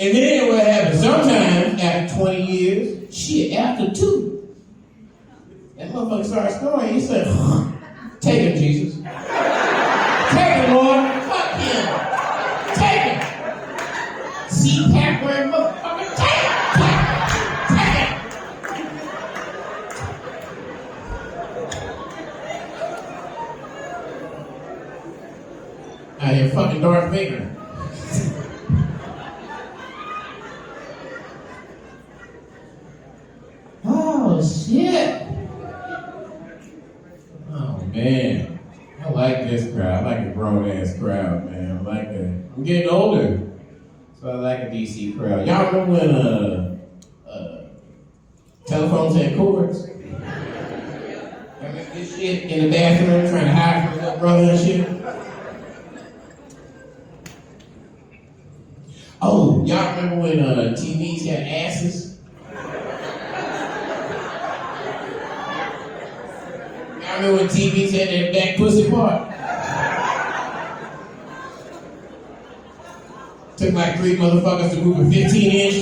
And then what happens? Sometimes after 20 years, shit, after 2, that motherfucker starts snoring. He said, take him, Jesus. Take him, Lord. Fuck him. Take him. CPAP wearing motherfucker. Take him. Take him. Out here fucking Darth Vader. Oh, shit. Oh, man. I like this crowd. I like a grown-ass crowd, man. I like that. I'm getting older, so I like a DC crowd. Y'all remember when telephones had cords? Remember this shit in the bathroom trying to hide from his brother and shit? Oh, y'all remember when TVs had asses? I remember when TVs had that back pussy part. Took like 3 motherfuckers to move a 15-inch.